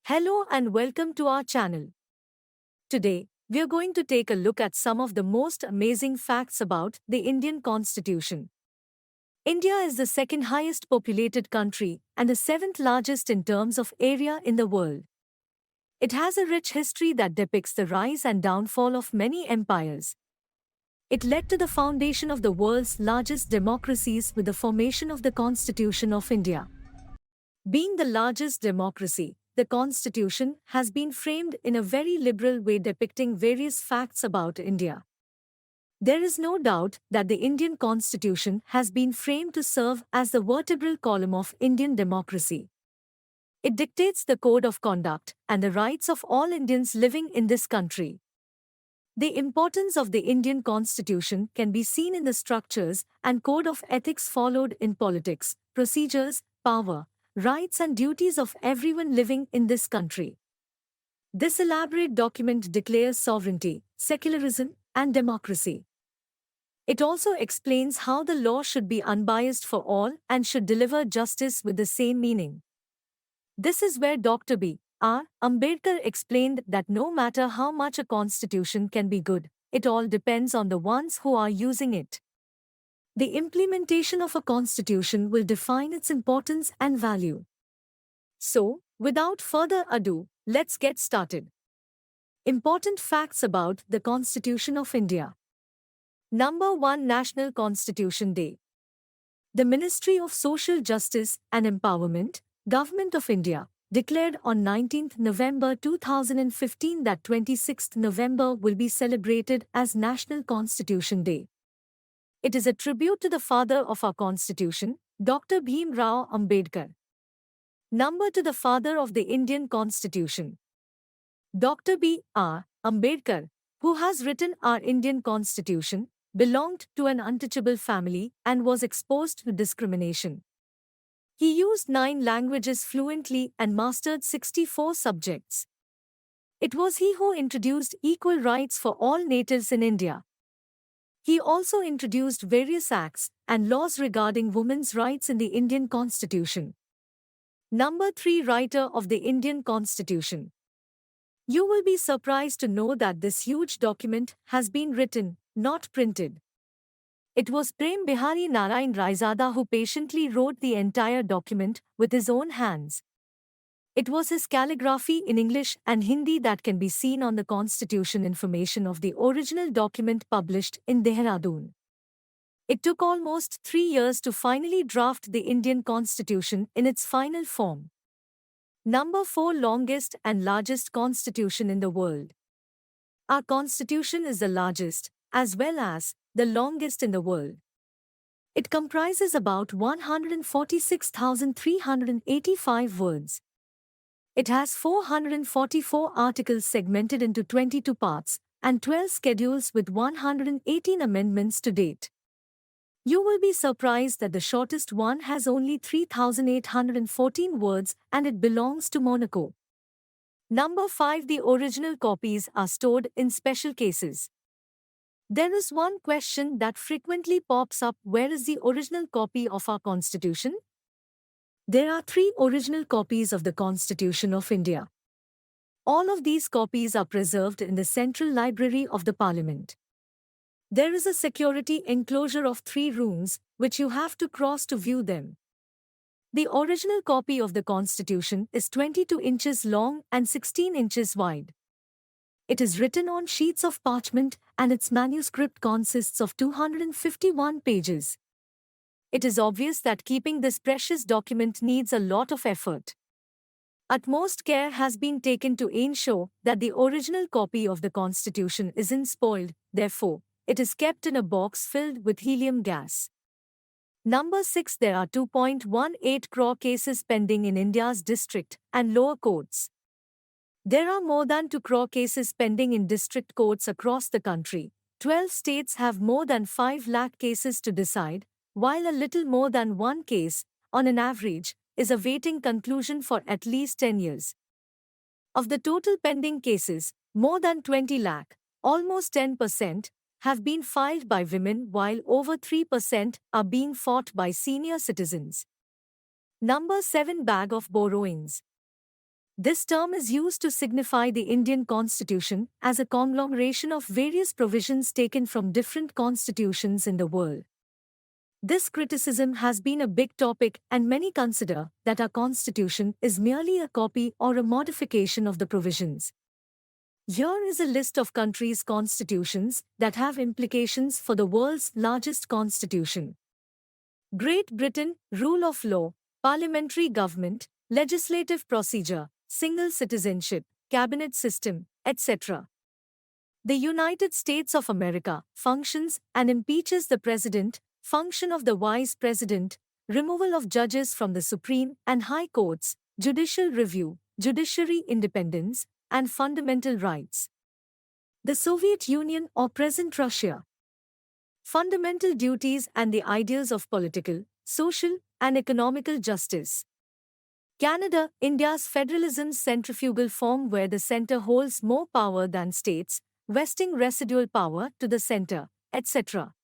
Hello and welcome to our channel. Today, we are going to take a look at some of the most amazing facts about the Indian Constitution. India is the second highest populated country and the seventh largest in terms of area in the world. It has a rich history that depicts the rise and downfall of many empires. It led to the foundation of the world's largest democracies with the formation of the Constitution of India. Being the largest democracy, the Constitution has been framed in a very liberal way depicting various facts about India. There is no doubt that the Indian Constitution has been framed to serve as the vertebral column of Indian democracy. It dictates the code of conduct and the rights of all Indians living in this country. The importance of the Indian Constitution can be seen in the structures and code of ethics followed in politics, procedures, power, rights and duties of everyone living in this country. This elaborate document declares sovereignty, secularism, and democracy. It also explains how the law should be unbiased for all and should deliver justice with the same meaning. This is where Dr. B.R. Ambedkar explained that no matter how much a constitution can be good, it all depends on the ones who are using it. The implementation of a constitution will define its importance and value. So, without further ado, let's get started. Important facts about the Constitution of India. Number 1, National Constitution Day. The Ministry of Social Justice and Empowerment, Government of India, declared on 19th November 2015 that 26th November will be celebrated as National Constitution Day. It is a tribute to the father of our Constitution, Dr. Bhim Rao Ambedkar. Number 2, the father of the Indian Constitution. Dr. B.R. Ambedkar, who has written our Indian Constitution, belonged to an untouchable family and was exposed to discrimination. He used 9 languages fluently and mastered 64 subjects. It was he who introduced equal rights for all natives in India. He also introduced various acts and laws regarding women's rights in the Indian Constitution. Number 3, writer of the Indian Constitution. You will be surprised to know that this huge document has been written, not printed. It was Prem Bihari Narayan Raizada who patiently wrote the entire document with his own hands. It was his calligraphy in English and Hindi that can be seen on the Constitution information of the original document published in Dehradun. It took almost 3 years to finally draft the Indian Constitution in its final form. Number 4, longest and largest constitution in the world. Our Constitution is the largest, as well as the longest in the world. It comprises about 146,385 words. It has 444 articles segmented into 22 parts and 12 schedules with 118 amendments to date. You will be surprised that the shortest one has only 3,814 words and it belongs to Monaco. Number 5, the original copies are stored in special cases. There is one question that frequently pops up: where is the original copy of our Constitution? There are 3 original copies of the Constitution of India. All of these copies are preserved in the Central Library of the Parliament. There is a security enclosure of 3 rooms, which you have to cross to view them. The original copy of the Constitution is 22 inches long and 16 inches wide. It is written on sheets of parchment and its manuscript consists of 251 pages. It is obvious that keeping this precious document needs a lot of effort. Utmost care has been taken to ensure that the original copy of the Constitution isn't spoiled, therefore, it is kept in a box filled with helium gas. Number 6, there are 2.18 crore cases pending in India's district and lower courts. There are more than 2 crore cases pending in district courts across the country. 12 states have more than 5 lakh cases to decide, while a little more than 1 case, on an average, is awaiting conclusion for at least 10 years. Of the total pending cases, more than 20 lakh, almost 10%, have been filed by women while over 3% are being fought by senior citizens. Number 7, bag of borrowings. This term is used to signify the Indian Constitution as a conglomeration of various provisions taken from different constitutions in the world. This criticism has been a big topic, and many consider that our constitution is merely a copy or a modification of the provisions. Here is a list of countries' constitutions that have implications for the world's largest constitution. Great Britain, rule of law, parliamentary government, legislative procedure, single citizenship, cabinet system, etc. The United States of America functions and impeaches the president, function of the vice president, removal of judges from the Supreme and High Courts, judicial review, judiciary independence, and fundamental rights. The Soviet Union or present Russia. Fundamental duties and the ideals of political, social, and economical justice. Canada, India's federalism's centrifugal form where the center holds more power than states, vesting residual power to the center, etc.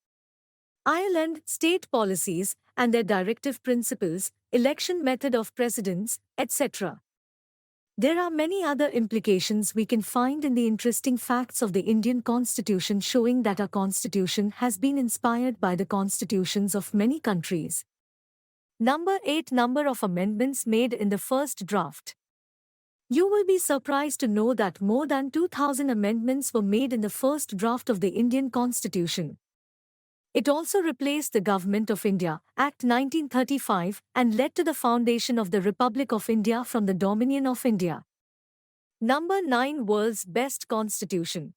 Ireland, state policies and their directive principles, election method of presidents, etc. There are many other implications we can find in the interesting facts of the Indian Constitution showing that our Constitution has been inspired by the constitutions of many countries. Number 8. Number of amendments made in the first draft. You will be surprised to know that more than 2,000 amendments were made in the first draft of the Indian Constitution. It also replaced the Government of India Act 1935 and led to the foundation of the Republic of India from the Dominion of India. Number 9. World's Best Constitution.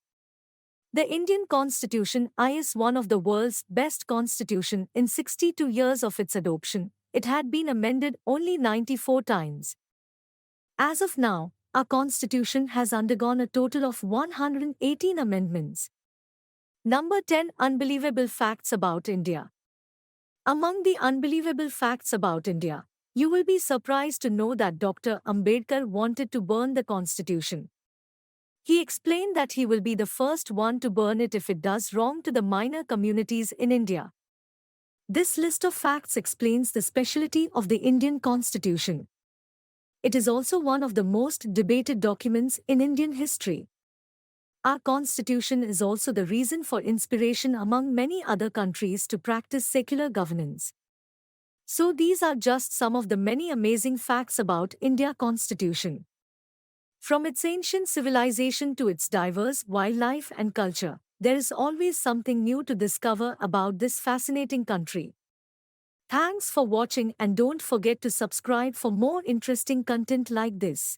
The Indian Constitution is one of the world's best constitution. In 62 years of its adoption, it had been amended only 94 times. As of now, our Constitution has undergone a total of 118 amendments. Number 10. Unbelievable facts about India. Among the unbelievable facts about India, you will be surprised to know that Dr. Ambedkar wanted to burn the Constitution. He explained that he will be the first one to burn it if it does wrong to the minor communities in India. This list of facts explains the speciality of the Indian Constitution. It is also one of the most debated documents in Indian history. Our Constitution is also the reason for inspiration among many other countries to practice secular governance. So these are just some of the many amazing facts about India Constitution. From its ancient civilization to its diverse wildlife and culture, there is always something new to discover about this fascinating country. Thanks for watching and don't forget to subscribe for more interesting content like this.